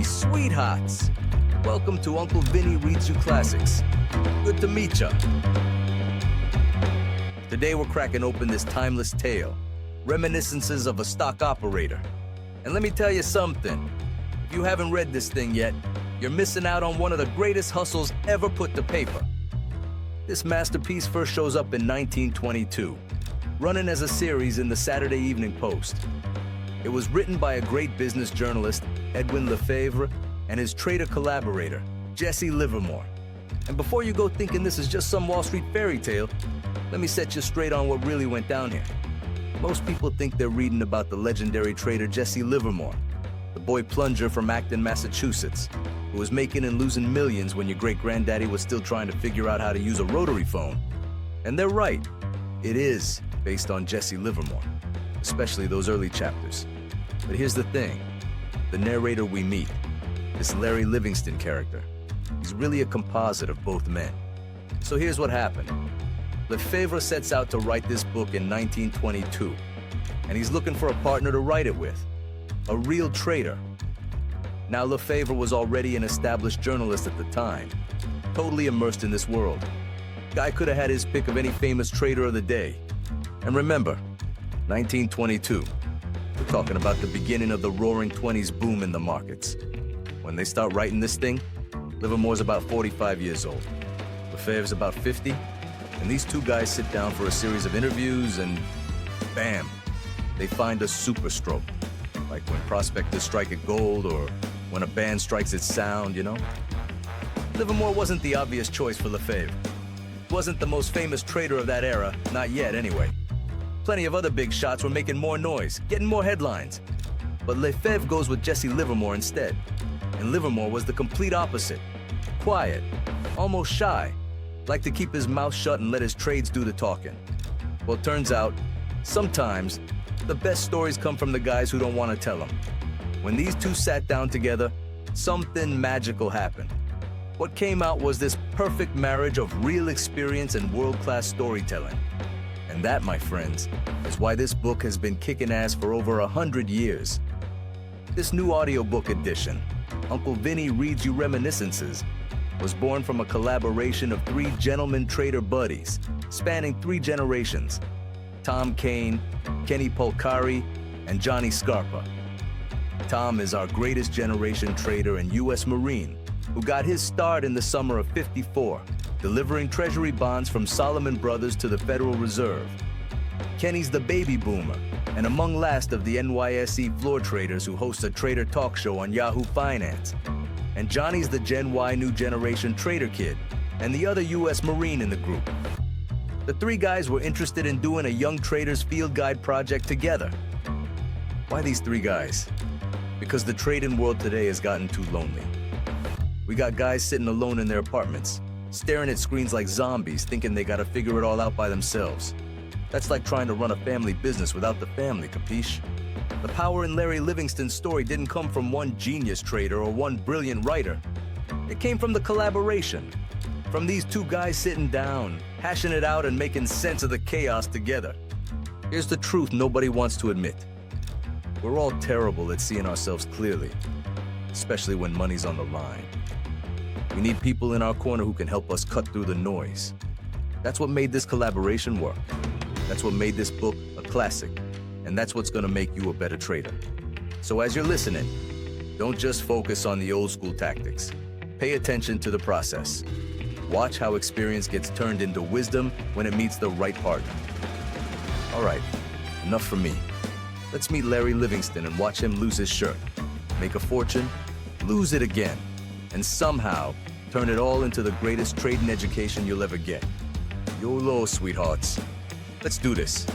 Sweethearts! Welcome to Uncle Vinny Reads You Classics. Good to meet ya. Today we're cracking open this timeless tale, Reminiscences of a Stock Operator. And let me tell you something, if you haven't read this thing yet, you're missing out on one of the greatest hustles ever put to paper. This masterpiece first shows up in 1922, running as a series in the Saturday Evening Post. It was written by a great business journalist, Edwin Lefebvre, and his trader collaborator, Jesse Livermore. And before you go thinking this is just some Wall Street fairy tale, let me set you straight on what really went down here. Most people think they're reading about the legendary trader Jesse Livermore, the boy plunger from Acton, Massachusetts, who was making and losing millions when your great-granddaddy was still trying to figure out how to use a rotary phone. And they're right, it is based on Jesse Livermore, especially those early chapters. But here's the thing, the narrator we meet, this Larry Livingston character, he's really a composite of both men. So here's what happened. Lefebvre sets out to write this book in 1922, and he's looking for a partner to write it with, a real trader. Now Lefebvre was already an established journalist at the time, totally immersed in this world. Guy could have had his pick of any famous trader of the day. And remember, 1922, we're talking about the beginning of the roaring 20s boom in the markets. When they start writing this thing, Livermore's about 45 years old. Lefebvre's about 50, and these two guys sit down for a series of interviews and bam, they find a super stroke. Like when prospectors strike it gold or when a band strikes its sound, you know? Livermore wasn't the obvious choice for Lefebvre. Wasn't the most famous trader of that era, not yet anyway. Plenty of other big shots were making more noise, getting more headlines. But Lefebvre goes with Jesse Livermore instead. And Livermore was the complete opposite. Quiet, almost shy, liked to keep his mouth shut and let his trades do the talking. Well, it turns out, sometimes, the best stories come from the guys who don't want to tell them. When these two sat down together, something magical happened. What came out was this perfect marriage of real experience and world-class storytelling. And that, my friends, is why this book has been kicking ass for over 100 years. This new audiobook edition, Uncle Vinny Reads You Reminiscences, was born from a collaboration of three gentleman trader buddies, spanning 3 generations: Tom Kane, Kenny Polcari, and Johnny Scarpa. Tom is our greatest generation trader and U.S. Marine, who got his start in the summer of '54, delivering treasury bonds from Solomon Brothers to the Federal Reserve. Kenny's the baby boomer, and among last of the NYSE floor traders who host a trader talk show on Yahoo Finance. And Johnny's the Gen Y new generation trader kid, and the other U.S. Marine in the group. The 3 guys were interested in doing a young trader's field guide project together. Why these 3 guys? Because the trading world today has gotten too lonely. We got guys sitting alone in their apartments, staring at screens like zombies, thinking they gotta figure it all out by themselves. That's like trying to run a family business without the family, capiche? The power in Larry Livingston's story didn't come from one genius trader or one brilliant writer. It came from the collaboration, from these 2 guys sitting down, hashing it out and making sense of the chaos together. Here's the truth nobody wants to admit. We're all terrible at seeing ourselves clearly, especially when money's on the line. We need people in our corner who can help us cut through the noise. That's what made this collaboration work. That's what made this book a classic. And that's what's gonna make you a better trader. So as you're listening, don't just focus on the old school tactics. Pay attention to the process. Watch how experience gets turned into wisdom when it meets the right partner. All right, enough from me. Let's meet Larry Livingston and watch him lose his shirt, make a fortune, lose it again, and somehow turn it all into the greatest trading education you'll ever get. YOLO, sweethearts. Let's do this.